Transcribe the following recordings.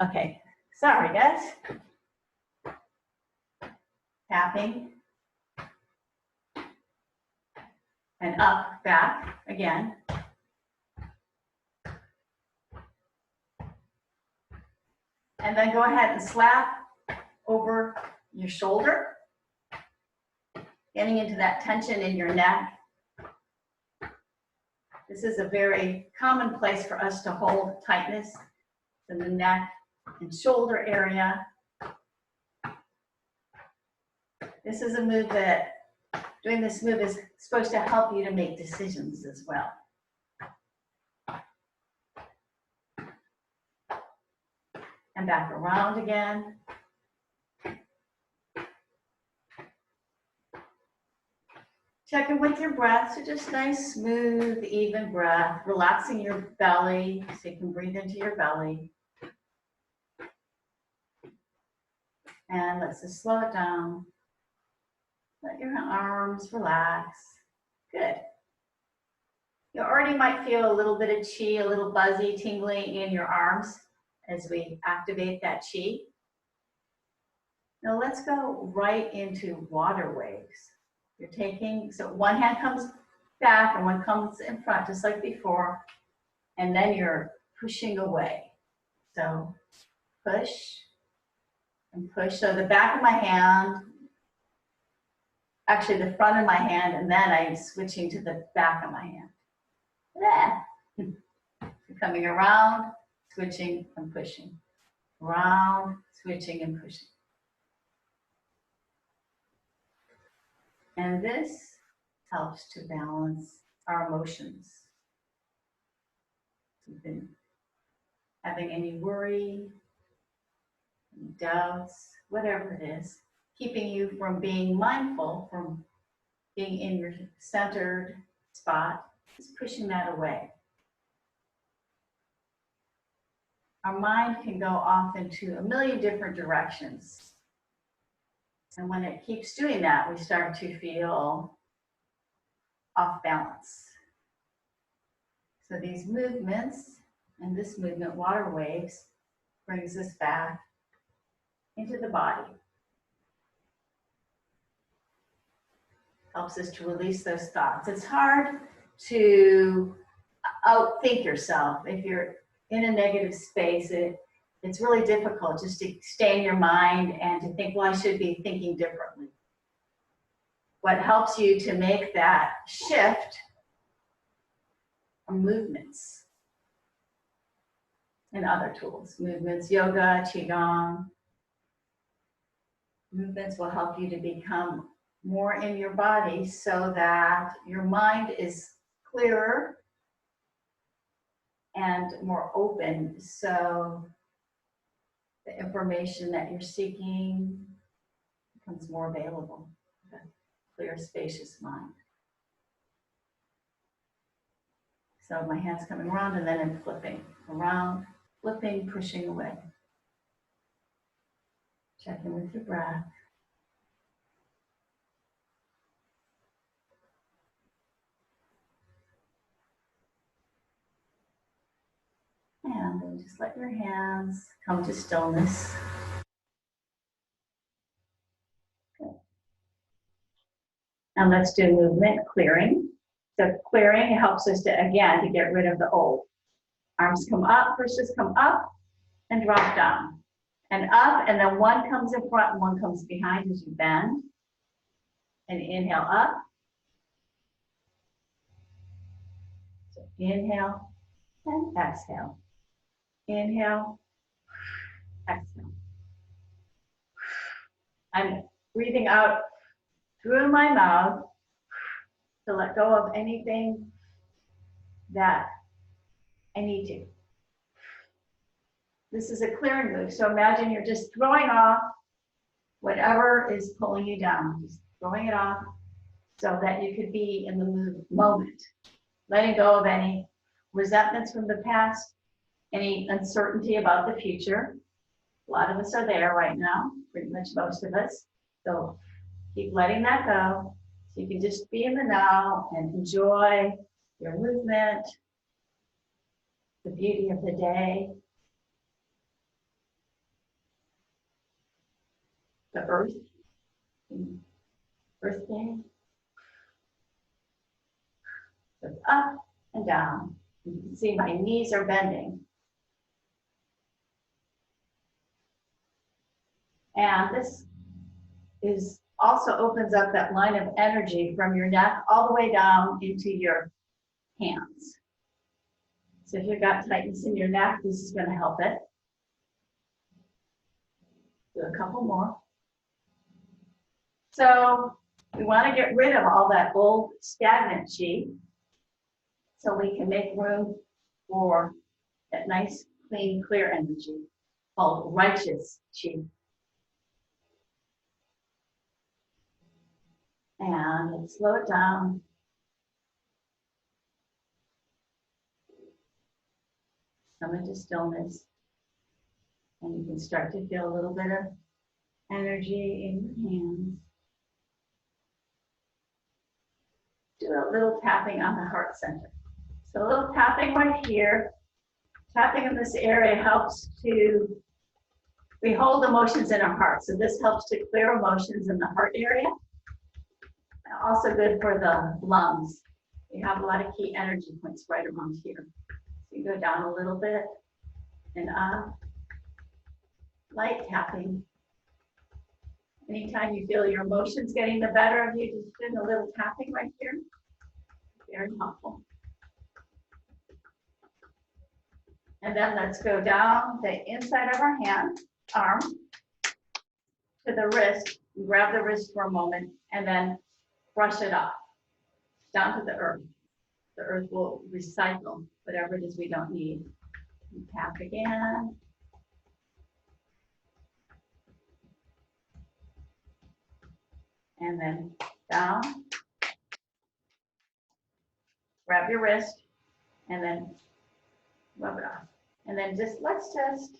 Okay, sorry guys. Tapping. And up, back again. And then go ahead and slap over your shoulder, getting into that tension in your neck. This is a very common place for us to hold tightness in the neck and shoulder area. This is a move that, doing this move is supposed to help you to make decisions as well. And back around again. Check in with your breath, so just nice, smooth, even breath, relaxing your belly so you can breathe into your belly. And let's just slow it down. Let your arms relax. Good. You already might feel a little bit of chi, a little buzzy, tingling in your arms as we activate that chi. Now let's go right into water waves. You're taking, so one hand comes back and one comes in front, just like before, and then you're pushing away. So push and push. So the back of my hand, actually the front of my hand, and then I'm switching to the back of my hand. Coming around, switching and pushing. Around, switching and pushing. And this helps to balance our emotions. If you've been having any worry, any doubts, whatever it is, keeping you from being mindful, from being in your centered spot, just pushing that away. Our mind can go off into a million different directions. And when it keeps doing that, we start to feel off balance. So these movements, and this movement, water waves, brings us back into the body. Helps us to release those thoughts. It's hard to outthink yourself. If you're in a negative space, it's really difficult just to stay in your mind and to think, well, I should be thinking differently. What helps you to make that shift are movements and other tools. Movements, yoga, qigong. Movements will help you to become more in your body so that your mind is clearer and more open, so the information that you're seeking becomes more available. A clear, spacious mind. So my hand's coming around and then I'm flipping around, flipping, pushing away. Check in with your breath. And then just let your hands come to stillness. Good. And let's do movement clearing. So clearing helps us to, again, to get rid of the old. Arms come up, pushes come up and drop down. And up, and then one comes in front and one comes behind as you bend. And inhale up. So inhale and exhale. Inhale, exhale. I'm breathing out through my mouth to let go of anything that I need to. This is a clearing move. So imagine you're just throwing off whatever is pulling you down, just throwing it off so that you could be in the moment. Letting go of any resentments from the past, any uncertainty about the future. A lot of us are there right now, pretty much most of us. So keep letting that go. So you can just be in the now and enjoy your movement, the beauty of the day. the earth, Earthday. So it's up and down. You can see my knees are bending. And this also opens up that line of energy from your neck all the way down into your hands. So if you've got tightness in your neck, this is going to help it. Do a couple more. So we want to get rid of all that old stagnant chi so we can make room for that nice, clean, clear energy called righteous chi. And let's slow it down. Come into stillness. And you can start to feel a little bit of energy in your hands. Do a little tapping on the heart center. So a little tapping right here. Tapping in this area helps to, we hold emotions in our heart. So this helps to clear emotions in the heart area. Also good for the lungs. We have a lot of key energy points right around here. So you go down a little bit and up. Light tapping. Anytime you feel your emotions getting the better of you, just do a little tapping right here. Very helpful. And then let's go down the inside of our arm, to the wrist. Grab the wrist for a moment and then brush it off down to the earth. The earth will recycle whatever it is we don't need. And tap again. And then down. Grab your wrist and then rub it off. And then let's just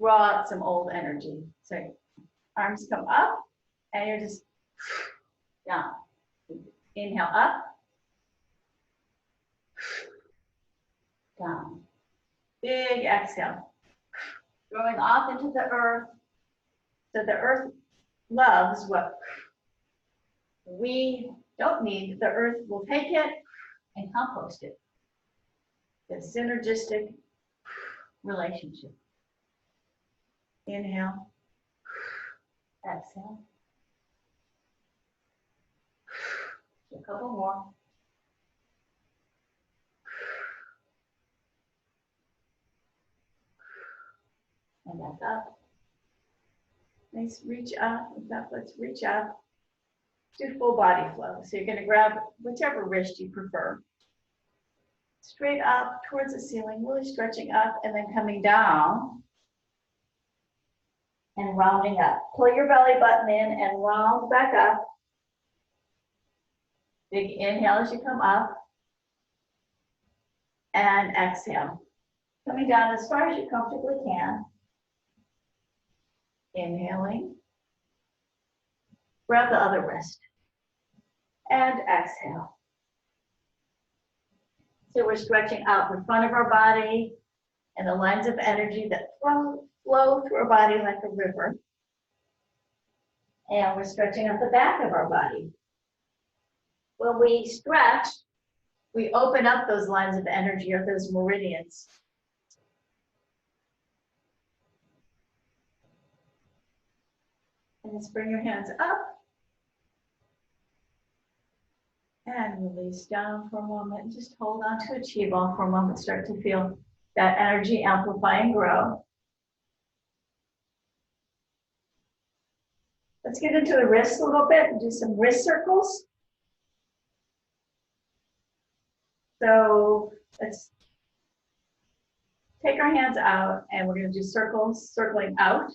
draw out some old energy. So arms come up and you're just down. Inhale up. Down. Big exhale. Going off into the earth. So the earth loves what we don't need. The earth will take it and compost it. It's a synergistic relationship. Inhale. Exhale. A couple more. And back up. Nice reach up. In fact, let's reach up. Do full body flow. So you're going to grab whichever wrist you prefer. Straight up towards the ceiling, really stretching up and then coming down and rounding up. Pull your belly button in and round back up. Big inhale as you come up and exhale. Coming down as far as you comfortably can. Inhaling. Grab the other wrist and exhale. So we're stretching out the front of our body and the lines of energy that flow through our body like a river. And we're stretching out the back of our body. When we stretch, we open up those lines of energy or those meridians. And just bring your hands up. And release down for a moment. Just hold on to a chi ball for a moment. Start to feel that energy amplify and grow. Let's get into the wrists a little bit and do some wrist circles. So let's take our hands out and we're going to do circles, circling out.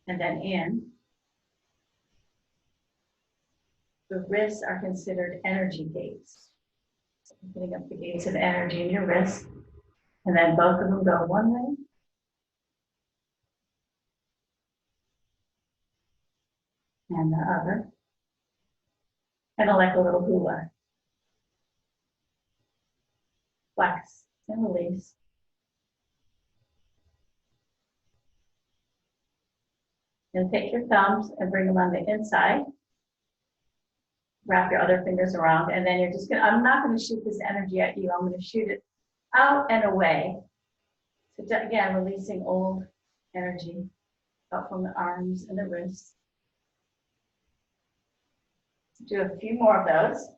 And then in. The wrists are considered energy gates. So opening up the gates of energy in your wrists. And then both of them go one way. And the other. Kind of like a little hula. Flex and release. Then take your thumbs and bring them on the inside. Wrap your other fingers around, and then you're just gonna, I'm not gonna shoot this energy at you, I'm gonna shoot it out and away. So again, releasing old energy up from the arms and the wrists. Do a few more of those.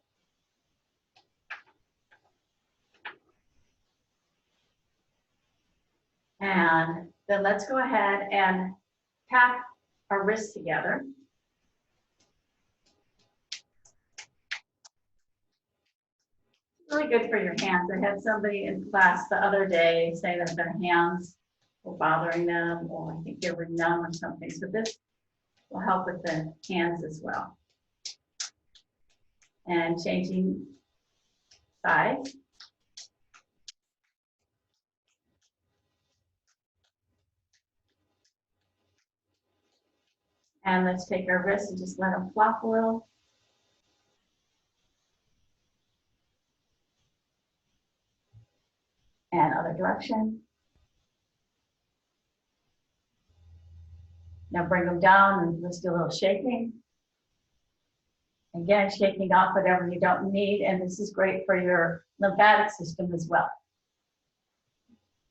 And then let's go ahead and tap our wrists together. Really good for your hands. I had somebody in class the other day say that their hands were bothering them, or I think they were numb or something. So this will help with the hands as well. And changing sides. And let's take our wrists and just let them flop a little. And other direction. Now bring them down and let's do a little shaking. Again, shaking off whatever you don't need, and this is great for your lymphatic system as well.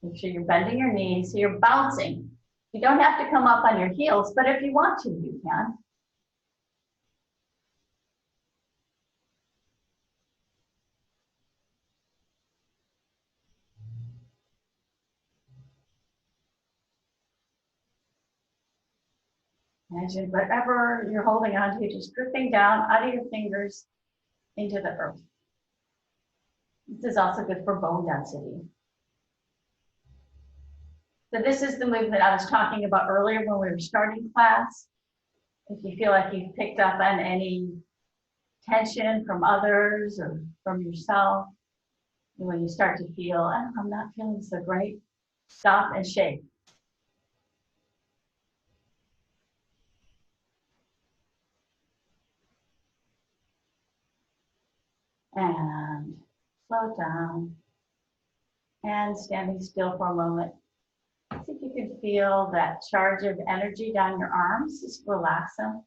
Make sure you're bending your knees, so you're bouncing. You don't have to come up on your heels, but if you want to, you can. Imagine whatever you're holding on to, just dripping down out of your fingers into the earth. This is also good for bone density. So this is the movement I was talking about earlier when we were starting class. If you feel like you've picked up on any tension from others or from yourself, when you start to feel, oh, I'm not feeling so great, stop and shake. And slow it down. And standing still for a moment. See if you can feel that charge of energy down your arms. Just relax them.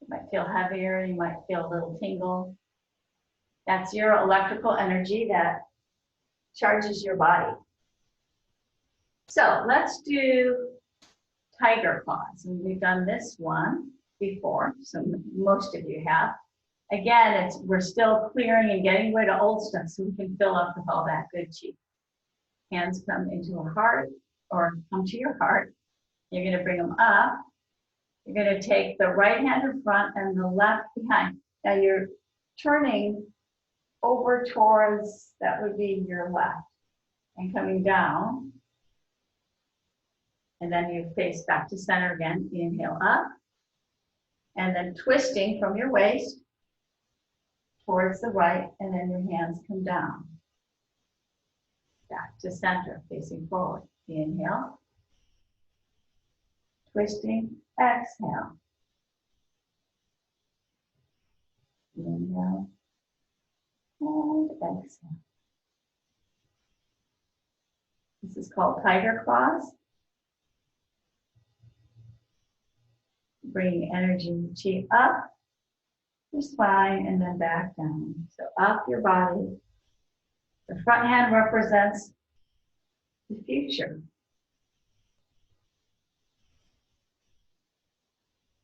You might feel heavier, you might feel a little tingle. That's your electrical energy that charges your body. So let's do tiger claws. And we've done this one before, so most of you have. Again, we're still clearing and getting rid of old stuff so we can fill up with all that good chi. Hands come into a heart or come to your heart. You're going to bring them up. You're going to take the right hand in front and the left behind. Now you're turning over towards, that would be your left, and coming down. And then you face back to center again. Inhale up. And then twisting from your waist towards the right, and then your hands come down. Back to center, facing forward. Inhale. Twisting, exhale. Inhale. And exhale. This is called tiger claws. Bringing energy, chi up your spine and then back down. So up your body. The front hand represents the future.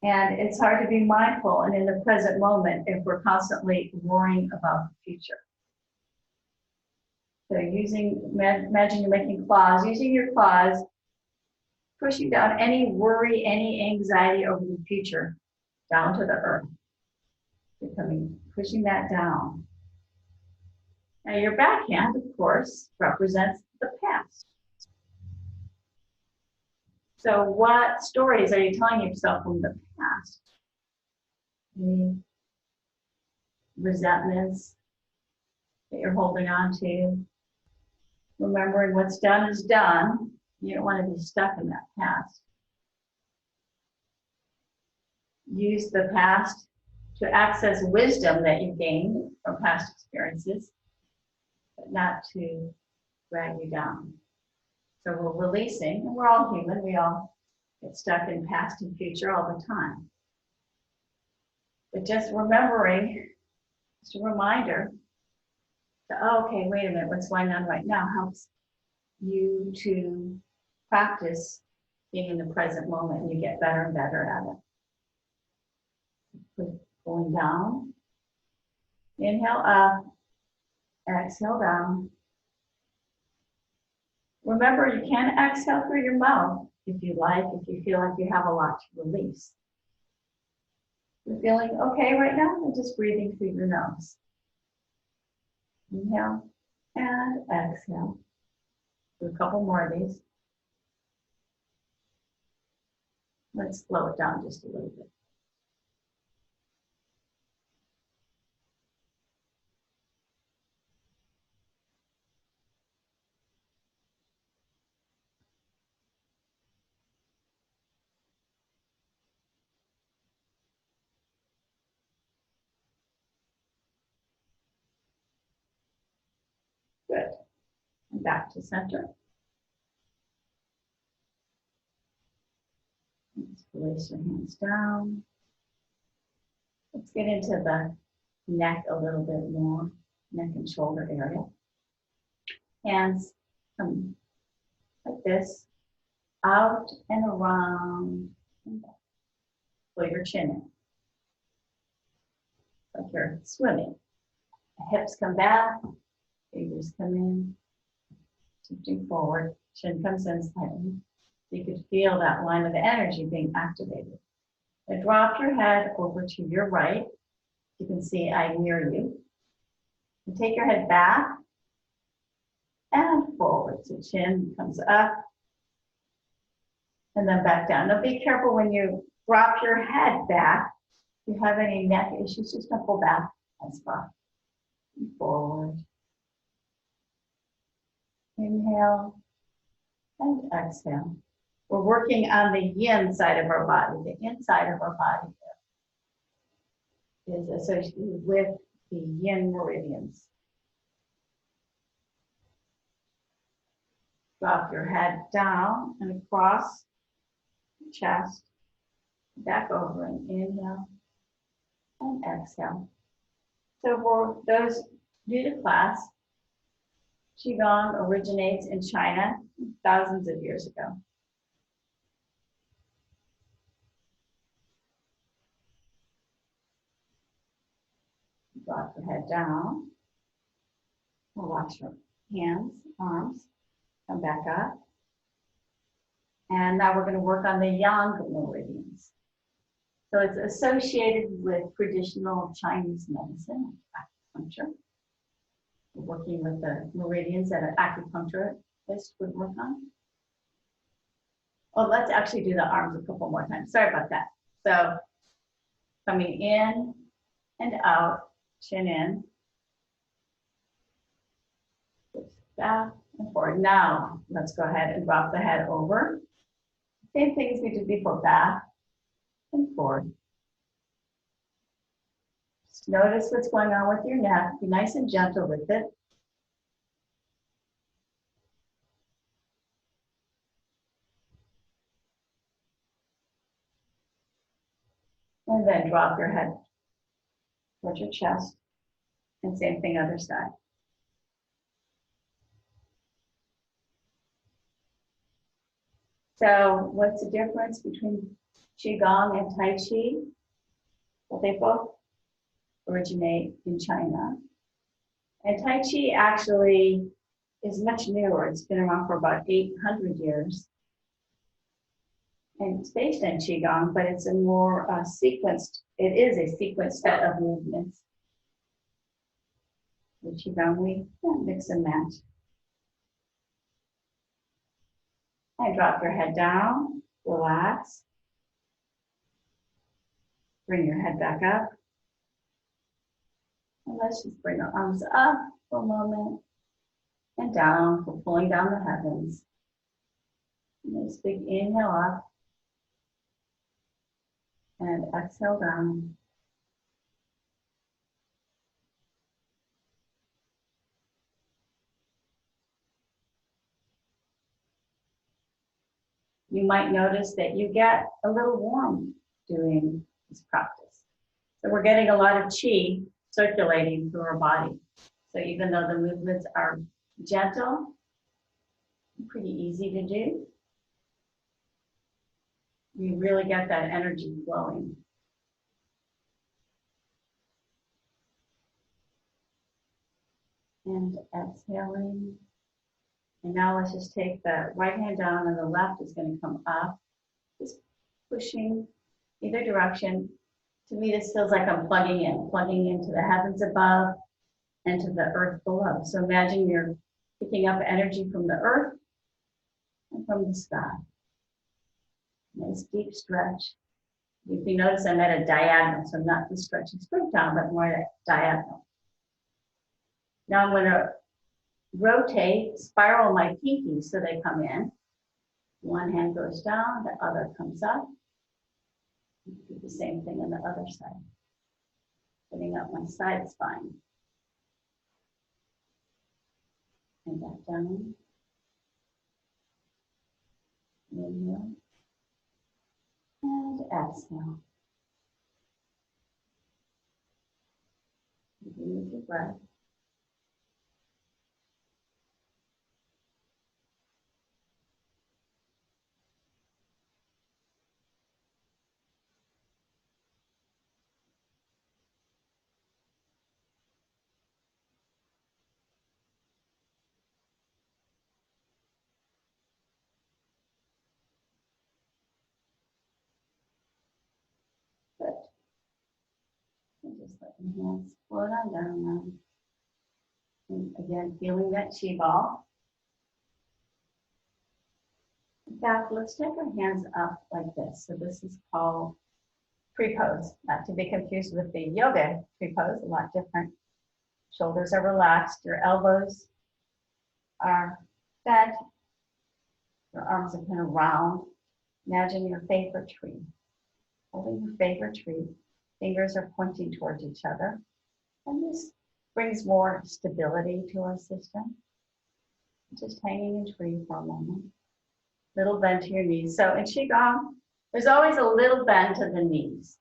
And it's hard to be mindful and in the present moment if we're constantly worrying about the future. So imagine you're making claws, using your claws, pushing down any worry, any anxiety over the future, down to the earth. Pushing that down. Now your backhand, of course, represents the past. So what stories are you telling yourself from the past? Any resentments that you're holding on to? Remembering what's done is done. You don't want to be stuck in that past. Use the past to access wisdom that you gained from past experiences, but not to drag you down. So we're releasing, and we're all human, we all get stuck in past and future all the time. But just remembering, just a reminder, that, oh, okay, wait a minute, what's going on right now helps you to practice being in the present moment, and you get better and better at it. Going down, inhale up, exhale down. Remember, you can exhale through your mouth if you like, if you feel like you have a lot to release. You're feeling okay right now, and just breathing through your nose. Inhale and exhale. Do a couple more of these. Let's slow it down just a little bit. Good. And back to center. Just release your hands down. Let's get into the neck a little bit more, neck and shoulder area. Hands come like this, out and around, and back. Pull your chin in, like you're swimming. Hips come back, fingers come in, shifting forward, chin comes in slightly. You could feel that line of energy being activated. Now drop your head over to your right. You can see I'm near you. And take your head back and forward. So chin comes up and then back down. Now be careful when you drop your head back. If you have any neck issues, just don't pull back as far. And forward. Inhale and exhale. We're working on the yin side of our body. The inside of our body is associated with the yin meridians. Drop your head down and across the chest, back over and inhale and exhale. So for those new to class, Qigong originates in China thousands of years ago. Drop your head down. Relax your hands, arms, come back up. And now we're going to work on the yang meridians. So it's associated with traditional Chinese medicine, acupuncture. We're working with the meridians that an acupuncturist would work on. Well, let's actually do the arms a couple more times. Sorry about that. So coming in and out, chin in, back and forward. Now, let's go ahead and drop the head over. Same thing as we did before, back and forward. Just notice what's going on with your neck. Be nice and gentle with it. And then drop your head towards your chest. And same thing, other side. So what's the difference between Qigong and Tai Chi? Well, they both originate in China. And Tai Chi actually is much newer. It's been around for about 800 years. And it's based on Qigong, but it's a more sequenced, it is a sequenced set of movements. With Qigong, we mix and match. And drop your head down, relax. Bring your head back up. And let's just bring our arms up for a moment and down. We're pulling down the heavens. Nice big inhale up and exhale down. you might notice that you get a little warm doing this practice. So we're getting a lot of chi circulating through our body. So even though the movements are gentle, pretty easy to do, you really get that energy flowing. And exhaling. And now let's just take the right hand down and the left is going to come up. Just pushing either direction. To me, this feels like I'm plugging into the heavens above and to the earth below. So imagine you're picking up energy from the earth and from the sky. Nice deep stretch. If you notice, I'm at a diagonal, so not just stretching straight down, but more at diagonal. Now I'm going to rotate, spiral my pinkies so they come in. One hand goes down, the other comes up. Do the same thing on the other side. Putting up my side spine. And back down. Inhale. And exhale. Use your breath. Good. And just let your hands float on down now. And again, feeling that chi ball. In fact, let's take our hands up like this. So this is called pre-pose, not to be confused with the yoga pre-pose, a lot different. Shoulders are relaxed, your elbows are bent, your arms are kind of round. Imagine your favorite tree. Holding your favorite tree, fingers are pointing towards each other. And this brings more stability to our system. Just hanging in tree for a moment. Little bend to your knees. So in Qigong, there's always a little bend to the knees.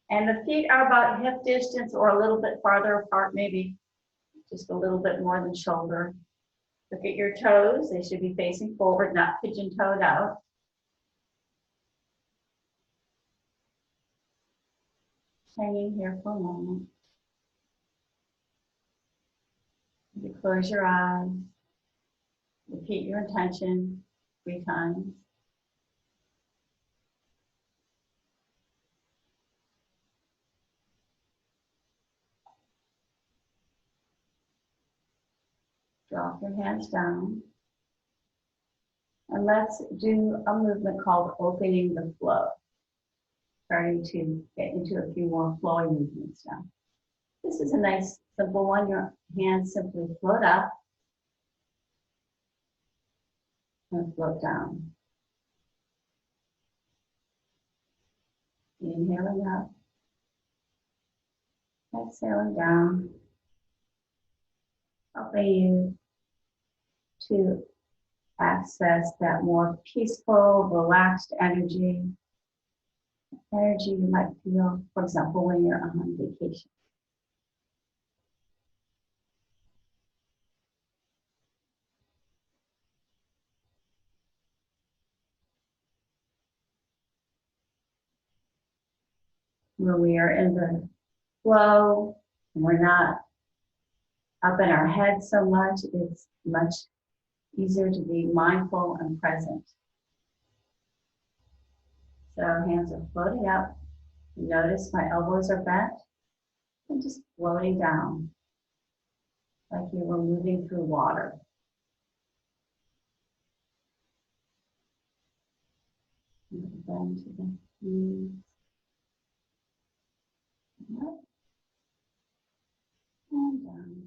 And the feet are about hip distance or a little bit farther apart, maybe just a little bit more than shoulder. Look at your toes. They should be facing forward, not pigeon-toed out. Hanging here for a moment. You close your eyes. Repeat your intention 3 times. Drop your hands down. And let's do a movement called opening the flow. Starting to get into a few more flowing movements now. This is a nice, simple one. Your hands simply float up and float down. Inhaling up, exhaling down, helping you to access that more peaceful, relaxed energy you might feel, for example, when you're on vacation. When we are in the flow, and we're not up in our head so much, it's much easier to be mindful and present. So hands are floating up. Notice my elbows are bent and just floating down like you were moving through water. Bend to the knees. Up and down.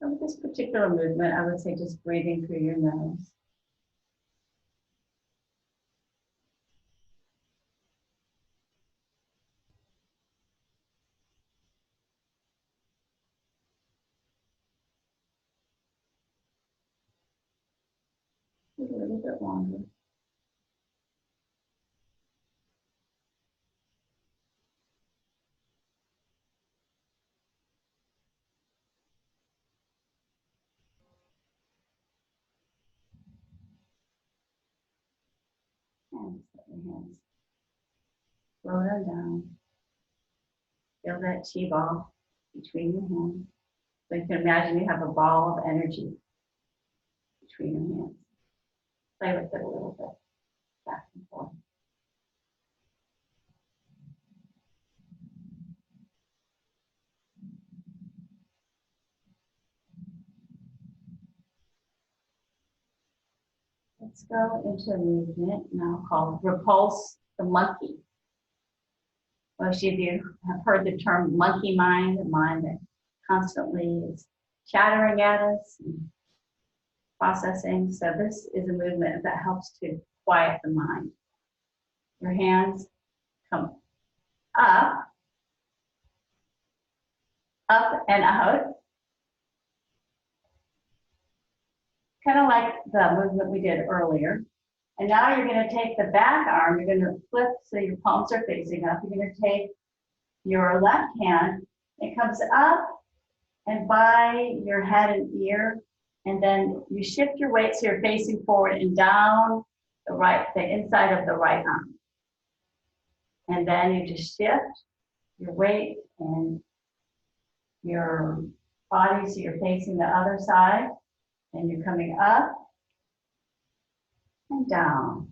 So with this particular movement, I would say just breathing through your nose. a little bit longer. And set your hands. Slow them down. Feel that chi ball between your hands. So you can imagine you have a ball of energy between your hands. Play with it a little bit, back and forth. Let's go into a movement now called repulse the monkey. Most of you have heard the term monkey mind, a mind that constantly is chattering at us and processing. So this is a movement that helps to quiet the mind. Your hands come up and out. Kind of like the movement we did earlier. And now you're going to take the back arm, you're going to flip so your palms are facing up. You're going to take your left hand, it comes up and by your head and ear, and then you shift your weight so you're facing forward and down the inside of the right arm. And then you just shift your weight and your body so you're facing the other side, and you're coming up and down.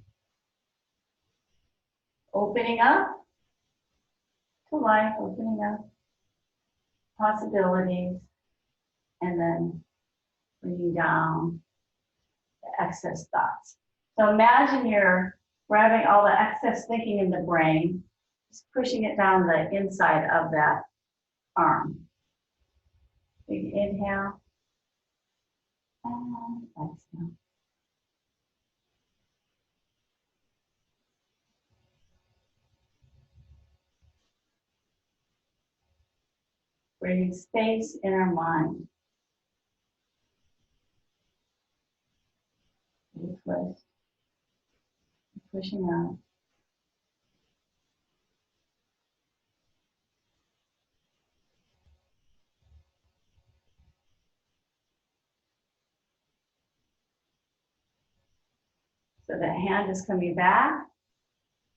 Opening up to life, opening up possibilities, and then bringing down the excess thoughts. So imagine you're grabbing all the excess thinking in the brain, just pushing it down the inside of that arm. Big inhale and exhale. Creating space in our mind. Twist, pushing out. So the hand is coming back.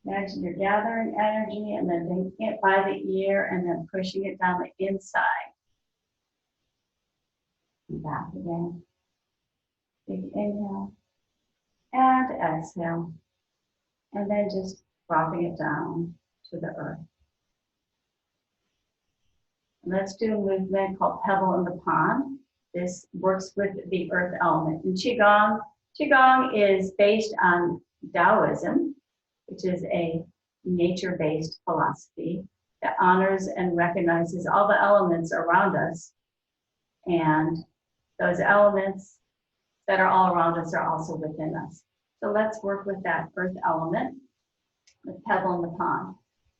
Imagine you're gathering energy and then taking it by the ear and then pushing it down the inside. And back again. Big inhale and exhale. And then just dropping it down to the earth. Let's do a movement called Pebble in the Pond. This works with the earth element. In Qigong, Qigong is based on Taoism, which is a nature-based philosophy that honors and recognizes all the elements around us. And those elements that are all around us are also within us. So let's work with that earth element, the pebble in the pond.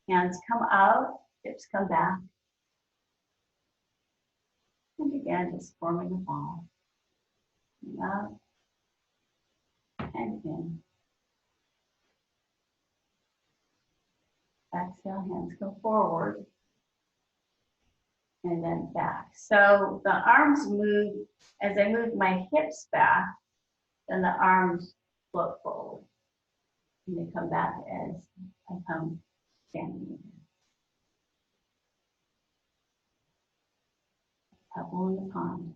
Hands come out, hips come back. And again, just forming a ball. And out and in. Exhale, hands go forward. And then back. So the arms move, as I move my hips back, then the arms float forward. And they come back as I come standing again. Pebble in the pond.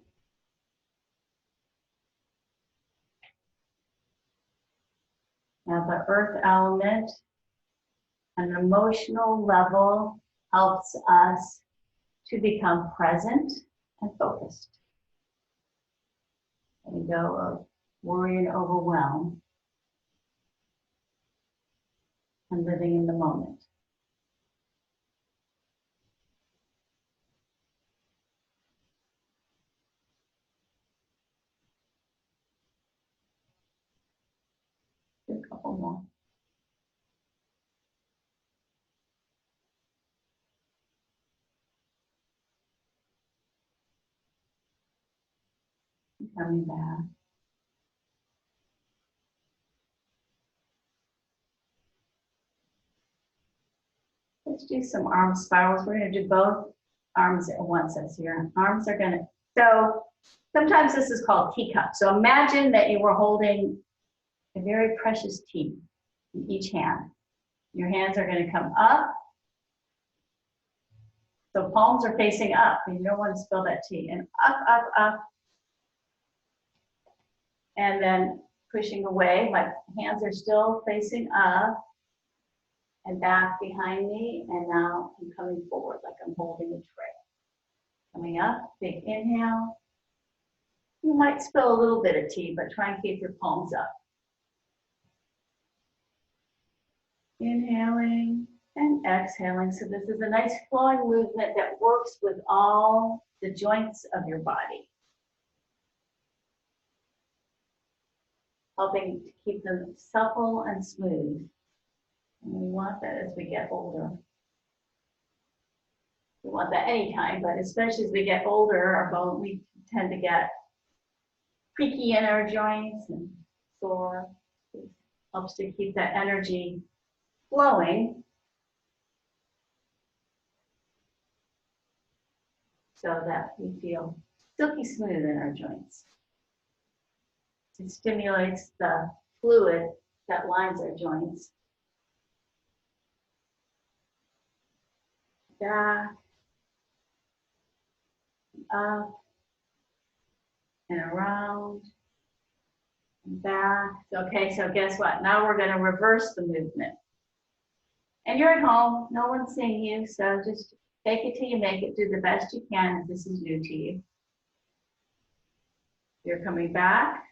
Now the earth element, an emotional level, helps us to become present and focused. Letting go of worry and overwhelm and living in the moment. Do a couple more. And coming back. Let's do some arm spirals. We're going to do both arms at once as your arms are going to. So sometimes this is called teacup. So imagine that you were holding a very precious tea in each hand. Your hands are going to come up. So palms are facing up. You don't want to spill that tea. And up, up, up. And then pushing away. My hands are still facing up and back behind me. And now I'm coming forward like I'm holding a tray. Coming up, big inhale. You might spill a little bit of tea, but try and keep your palms up. Inhaling and exhaling. So this is a nice flowing movement that works with all the joints of your body, helping to keep them supple and smooth. And we want that as we get older. We want that anytime, but especially as we get older, we tend to get creaky in our joints and sore. It helps to keep that energy flowing so that we feel silky smooth in our joints. It stimulates the fluid that lines our joints. Back, up, and around, and back. Okay, so guess what? Now we're going to reverse the movement. And you're at home, no one's seeing you, so just take it till you make it, do the best you can if this is new to you. You're coming back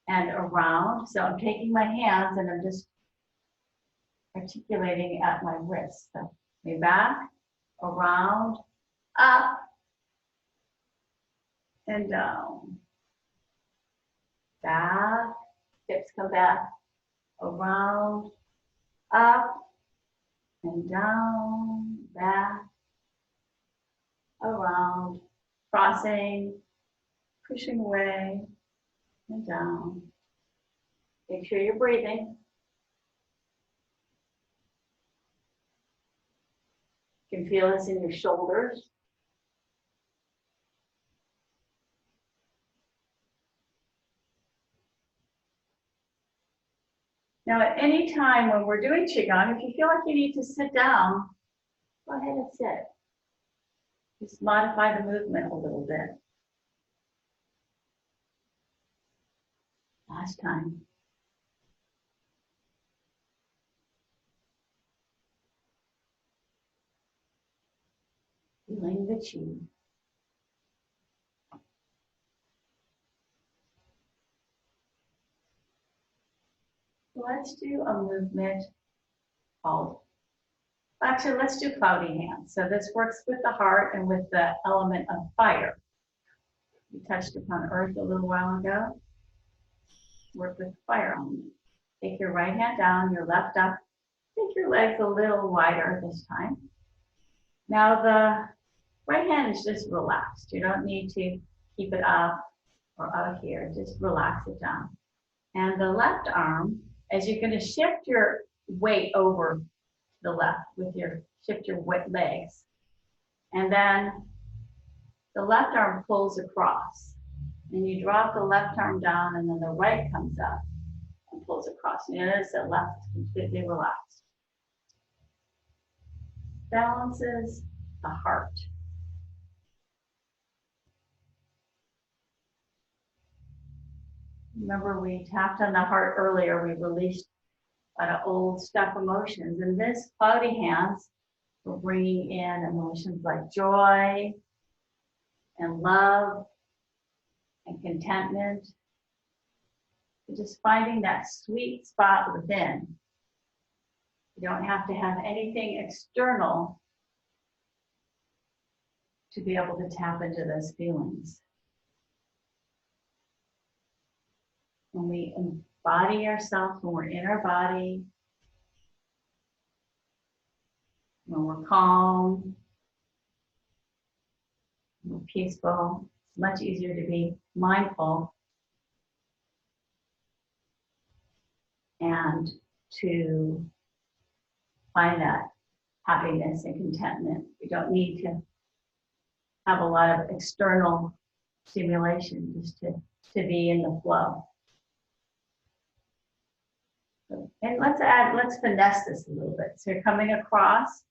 and around. So I'm taking my hands and I'm just articulating at my wrist. So me back, around, up, and down. Back, hips come back, around, up, and down, back, around, crossing, pushing away, and down. Make sure you're breathing. You can feel this in your shoulders. Now, at any time when we're doing Qigong, if you feel like you need to sit down, go ahead and sit. Just modify the movement a little bit. Last time. Feeling the Qi. Let's do a movement called, actually, let's do cloudy hands. So this works with the heart and with the element of fire. We touched upon earth a little while ago. Work with fire element. Take your right hand down, your left up. Take your legs a little wider this time. Now the right hand is just relaxed. You don't need to keep it up or out here. Just relax it down. And the left arm, as you're going to shift your weight over to the left with your, shift your legs. And then the left arm pulls across. And you drop the left arm down and then the right comes up and pulls across. And you notice that left is completely relaxed. Balances the heart. Remember, we tapped on the heart earlier. We released a lot of old stuck emotions. And this cloudy hands, we're bringing in emotions like joy and love and contentment. You're just finding that sweet spot within. You don't have to have anything external to be able to tap into those feelings. When we embody ourselves, when we're in our body, when we're calm, when we're peaceful, it's much easier to be mindful and to find that happiness and contentment. We don't need to have a lot of external stimulation just to be in the flow. And let's finesse this a little bit. So you're coming across,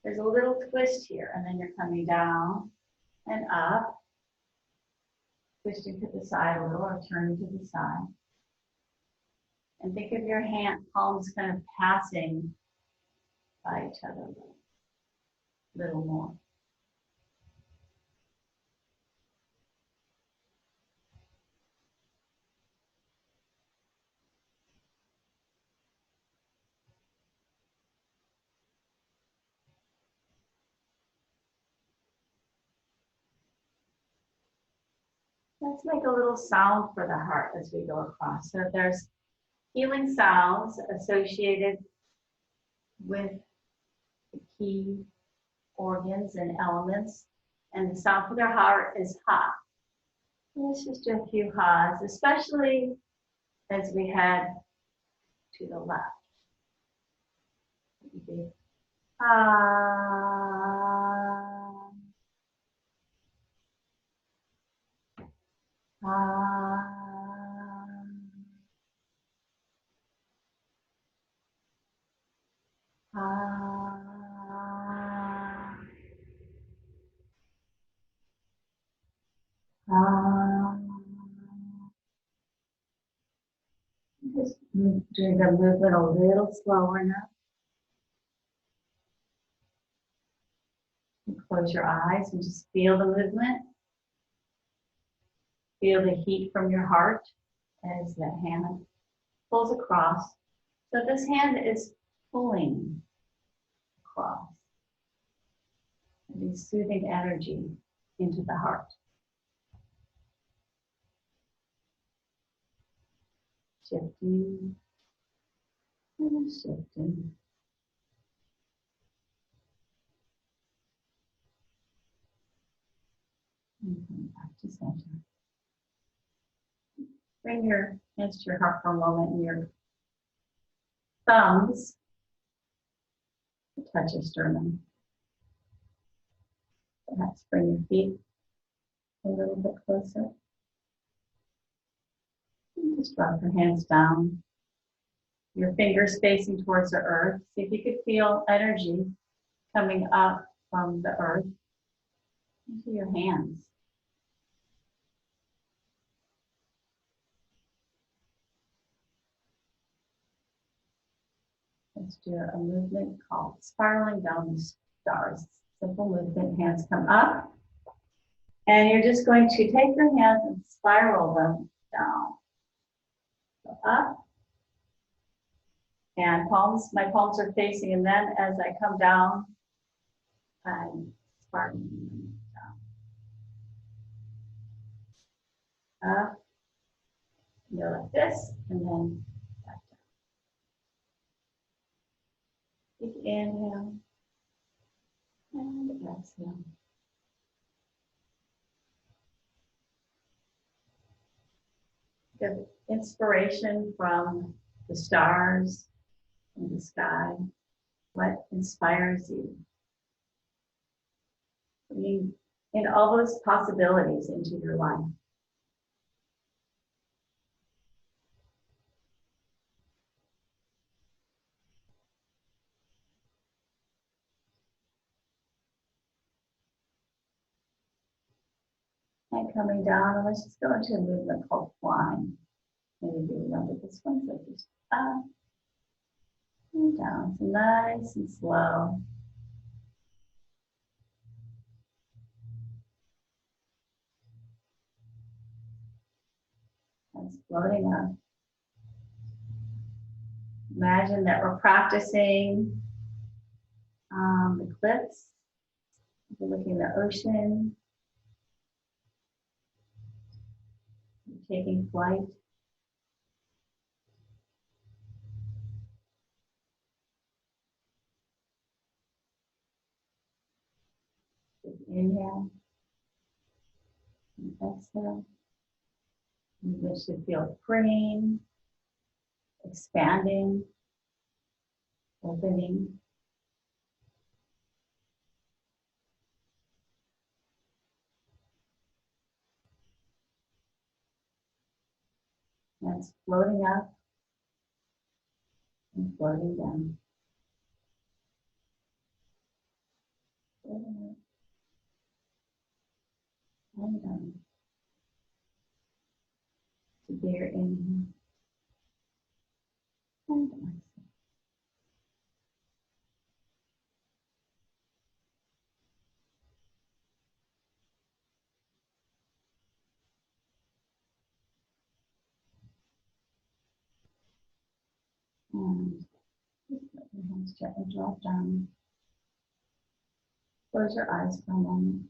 there's a little twist here, and then you're coming down and up, twisting to the side a little or turning to the side. And think of your hand palms kind of passing by each other a little more. Let's make a little sound for the heart as we go across. So there's healing sounds associated with the key organs and elements. And the sound for the heart is ha. Let's just do a few ha's, especially as we head to the left. Ah. Ah. Ah. Ah. Just doing the movement a little slower now. And close your eyes and just feel the movement. Feel the heat from your heart as the hand pulls across. So this hand is pulling across. And soothing energy into the heart. Shifting and shifting. And come back to center. Bring your hands to your heart for a moment and your thumbs touch your sternum. Perhaps bring your feet a little bit closer. And just drop your hands down. Your fingers facing towards the earth. See if you could feel energy coming up from the earth into your hands. Let's do a movement called spiraling down the stars. Simple movement, hands come up. And you're just going to take your hands and spiral them down. So up. And my palms are facing, and then as I come down, I'm spiraling them down. Up. Go like this, and then back down. Big inhale. And exhale. Get inspiration from the stars and the sky. What inspires you? Bringing in all those possibilities into your life. And coming down, and let's just go into a movement called flying. Maybe you remember this one, so just up and down. So nice and slow. And floating up. Imagine that we're practicing the cliffs. We're looking at the ocean. We're taking flight. Inhale and exhale. You should feel freeing, expanding, opening. hands floating up and floating down. Floating up and down. To their inhale and exhale. And just let your hands gently drop down. Close your eyes for a moment.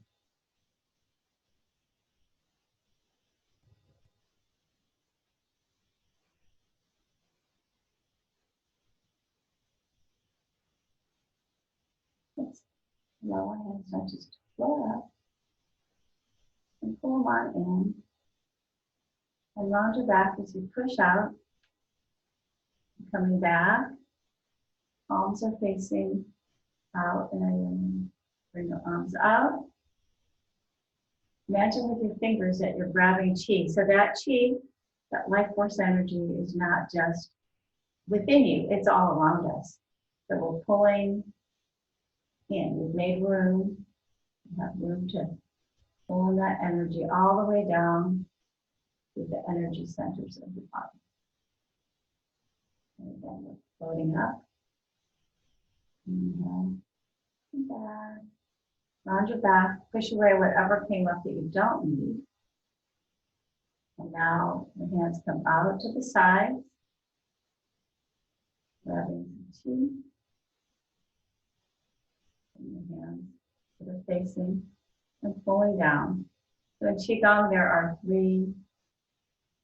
Let's allow our hands not just to float up and pull them on in. And round your back as you push out. Coming back. Palms are facing out and bring your arms out. Imagine with your fingers that you're grabbing chi. So that chi, that life force energy is not just within you, it's all around us. So we're pulling in. We've made room. We have room to pull in that energy all the way down to the energy centers of the body. And again, we're floating up. Inhale. And back. Round your back. Push away whatever came up that you don't need. And now the hands come out to the sides. Grabbing some chi. And the hands that are facing and pulling down. So in Qigong, there are 3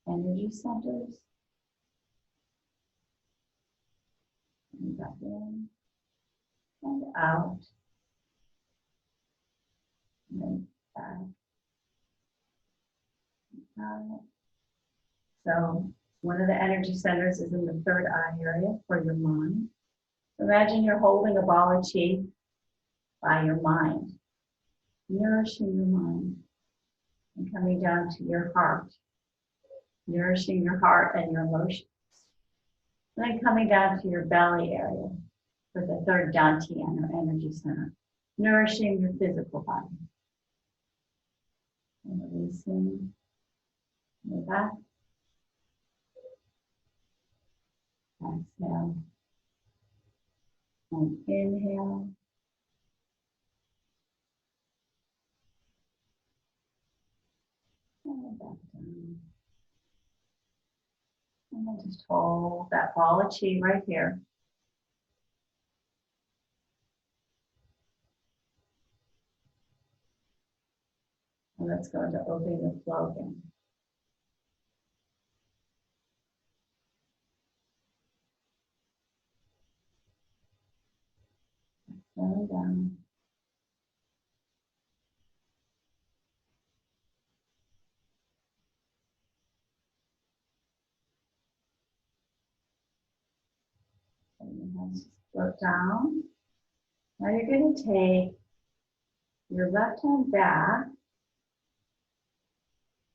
energy centers. And back in and out. And then back. Out. So one of the energy centers is in the 3rd eye area for your mind. Imagine you're holding a ball of chi by your mind, nourishing your mind, and coming down to your heart, nourishing your heart and your emotions. And then coming down to your belly area for the 3rd dantian or energy center, nourishing your physical body. And releasing your back. Exhale. And inhale. And back down. And then just hold that ball of chi right here. And let's go into opening the flow again. Slow down. And your hands just float down. Now you're going to take your left hand back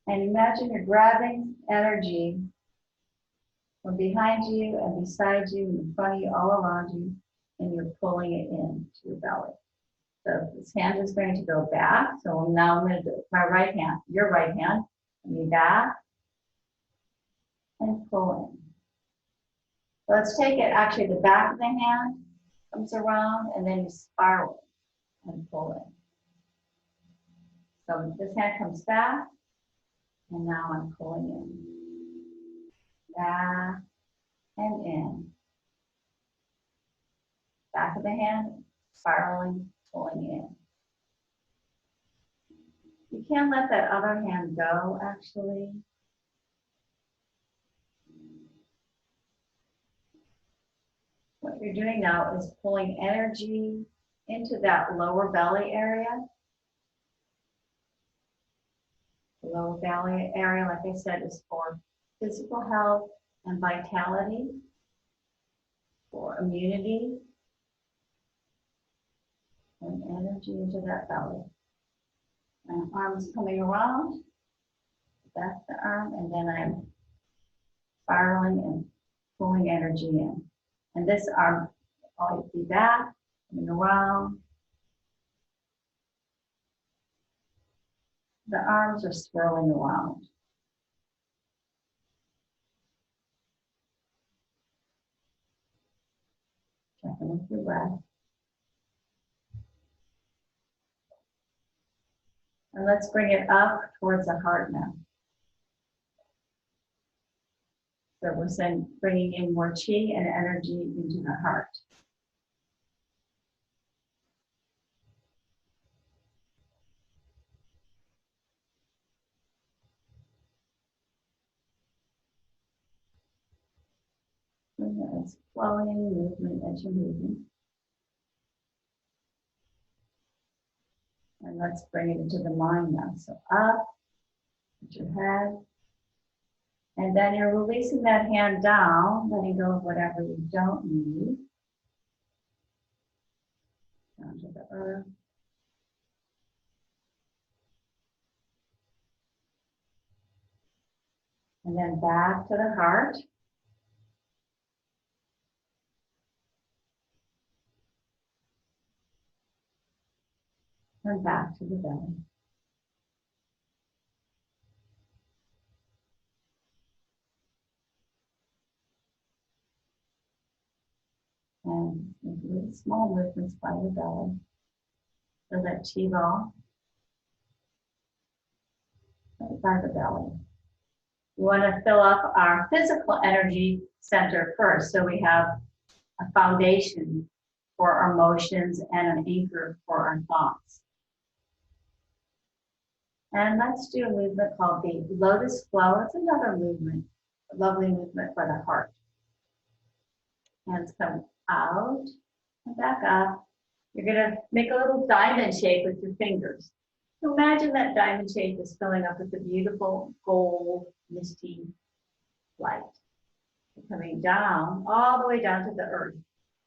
and imagine you're grabbing energy from behind you and beside you and in front of you, all around you, and you're pulling it in to your belly. So this hand is going to go back. So now I'm going to do my right hand, your right hand, and back and pull in. So let's take it, actually the back of the hand comes around and then you spiral and pull in. So this hand comes back and now I'm pulling in. Back and in. Back of the hand, spiraling, pulling in. You can't let that other hand go, actually. What you're doing now is pulling energy into that lower belly area. The lower belly area, like I said, is for physical health and vitality, for immunity, and energy into that belly. And arms coming around, back the arm, and then I'm spiraling and pulling energy in. And this arm, always be back, coming around. The arms are swirling around. Checking with your breath. And let's bring it up towards the heart now. So we're bringing in more chi and energy into the heart. And it's flowing movement as you're moving. And let's bring it into the mind now. So up, with your head. And then you're releasing that hand down, letting go of whatever you don't need. Down to the earth. And then back to the heart. And back to the belly. And make small movements by the belly. So that chi ball right by the belly. We want to fill up our physical energy center first. So we have a foundation for our emotions and an anchor for our thoughts. And let's do a movement called the lotus flow. It's another movement, a lovely movement for the heart. Hands come out and back up. You're going to make a little diamond shape with your fingers. So imagine that diamond shape is filling up with a beautiful gold, misty light. Coming down, all the way down to the earth.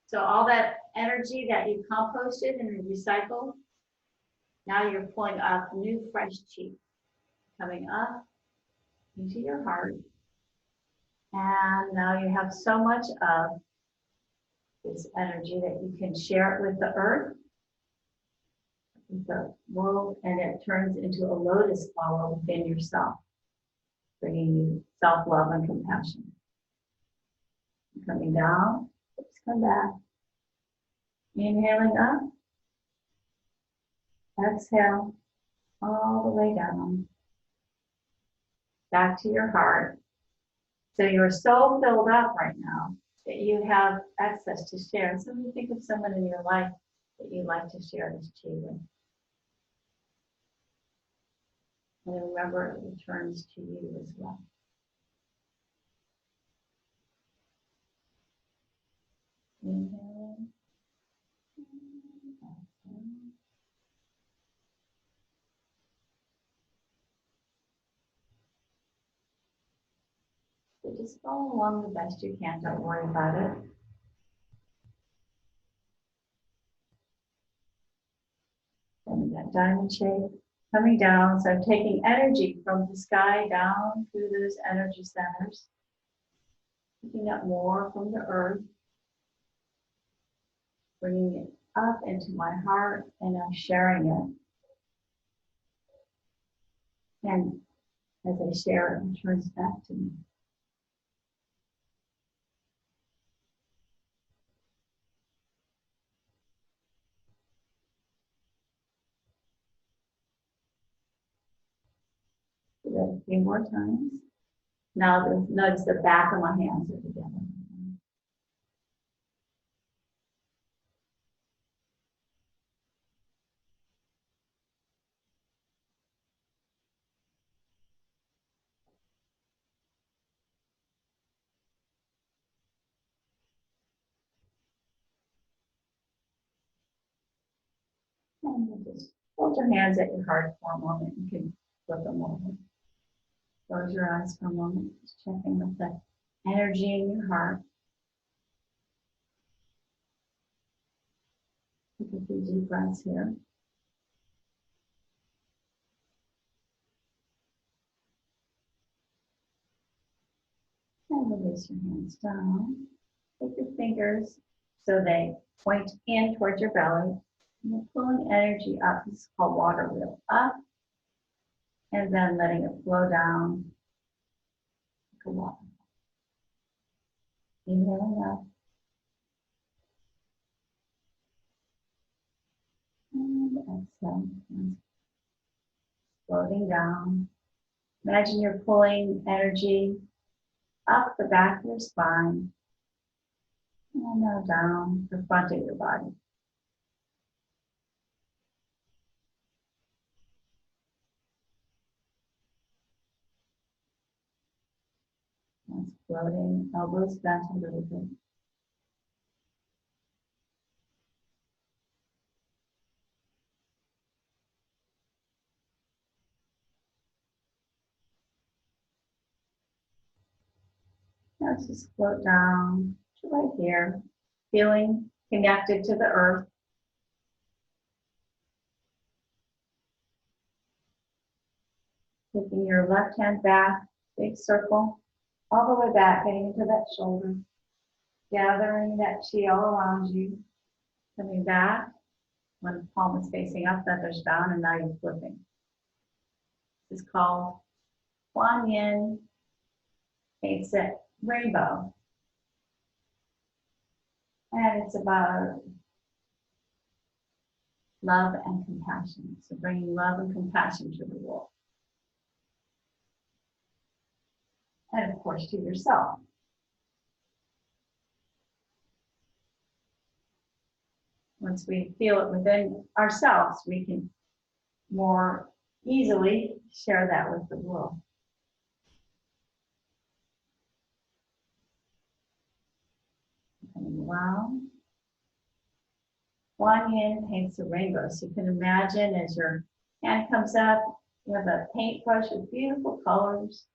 So all that energy that you composted and recycled, now you're pulling up new fresh chi. Coming up into your heart. And now you have so much of this energy that you can share it with the earth, with the world, and it turns into a lotus flower within yourself, bringing you self-love and compassion. Coming down, oops, come back. Inhaling up, exhale, all the way down, back to your heart. So you're so filled up right now that you have access to share. So you think of someone in your life that you'd like to share this chi with. And remember, it returns to you as well. Inhale. So just follow along the best you can. Don't worry about it. And that diamond shape coming down. So I'm taking energy from the sky down through those energy centers. Picking up more from the earth. Bringing it up into my heart and I'm sharing it. And as I share it, it turns back to me. Do that a few more times. Now notice the back of my hands are together. And you just hold your hands at your heart for a moment. You can flip them over. Close your eyes for a moment. Just checking with the energy in your heart. Take a few deep breaths here. And release your hands down. Take your fingers so they point in towards your belly. And you're pulling energy up. This is called water wheel. Up and then letting it flow down like a water. Inhaling up. And exhale. And floating down. Imagine you're pulling energy up the back of your spine. And now down the front of your body. That's floating, elbows bent a little bit. Now just float down to right here, feeling connected to the earth. Taking your left hand back, big circle, all the way back, getting into that shoulder. Gathering that chi all around you. Coming back, one palm is facing up, the other's down, and now you're flipping. This is called Kuan Yin. It's a rainbow. And it's about love and compassion. So bringing love and compassion to the world. And of course to yourself. Once we feel it within ourselves, we can more easily share that with the world. Coming around. Kuan Yin paints a rainbow. So you can imagine as your hand comes up, you have a paintbrush with beautiful colors.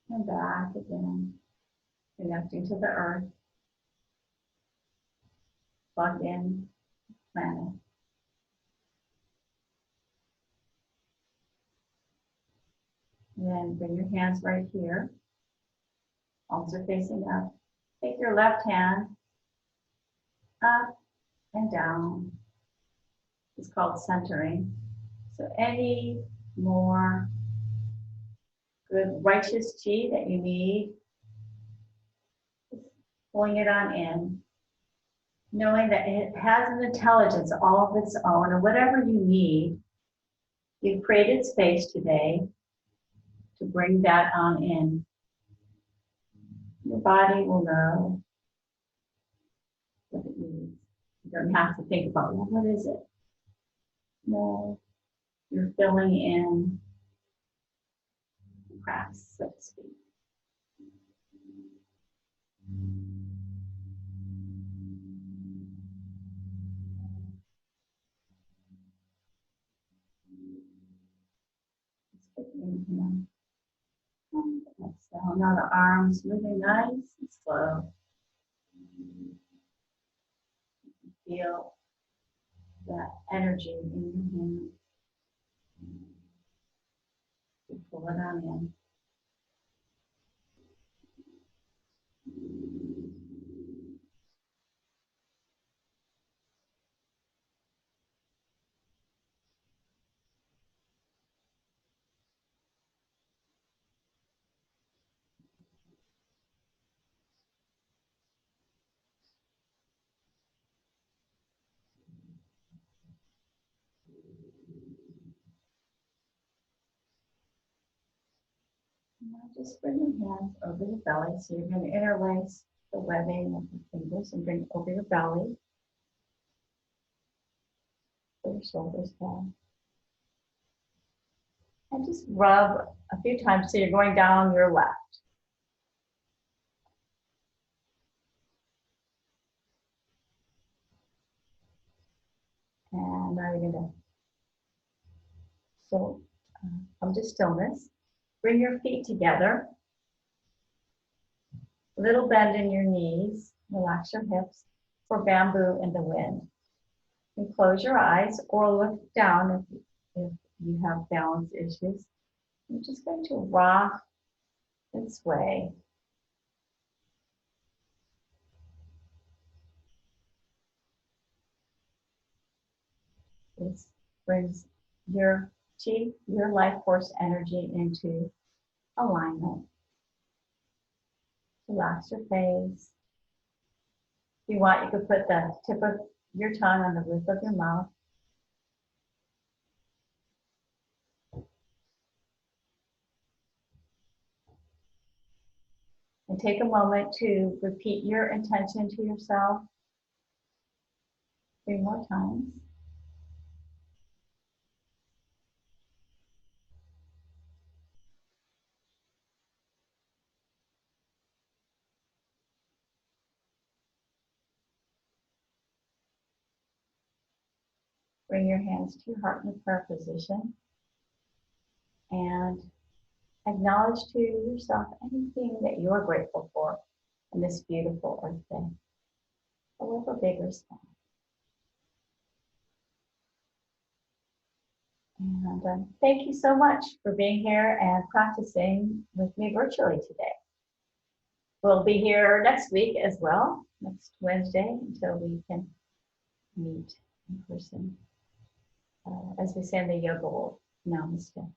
And back again, connecting to the earth, plugged in, planet. And then bring your hands right here. Palms are facing up. Take your left hand up and down. It's called centering. So any more good righteous chi that you need, pulling it on in, knowing that it has an intelligence all of its own, and whatever you need, you've created space today to bring that on in. Your body will know what it needs. You don't have to think about, well, what is it? No, you're filling in the cracks, so to speak. Inhale. Exhale. Now the arms moving nice and slow. Feel that energy in your hands. You pull it on in. Now just bring your hands over the belly. So you're going to interlace the webbing of the fingers and bring it over your belly. Put your shoulders down. And just rub a few times so you're going down your left. And now you're going to Come to stillness. Bring your feet together. Little bend in your knees. Relax your hips for bamboo in the wind. And close your eyes or look down if you have balance issues. I'm just going to rock and sway. This brings your chi, your life force energy into alignment. Relax your face. If you want, you could put the tip of your tongue on the roof of your mouth. And take a moment to repeat your intention to yourself 3 more times. Bring your hands to your heart in the prayer position. And acknowledge to yourself anything that you're grateful for in this beautiful Earth Day, however big or small. And thank you so much for being here and practicing with me virtually today. We'll be here next week as well, next Wednesday, until we can meet in person. As we say in the yoga, namaste.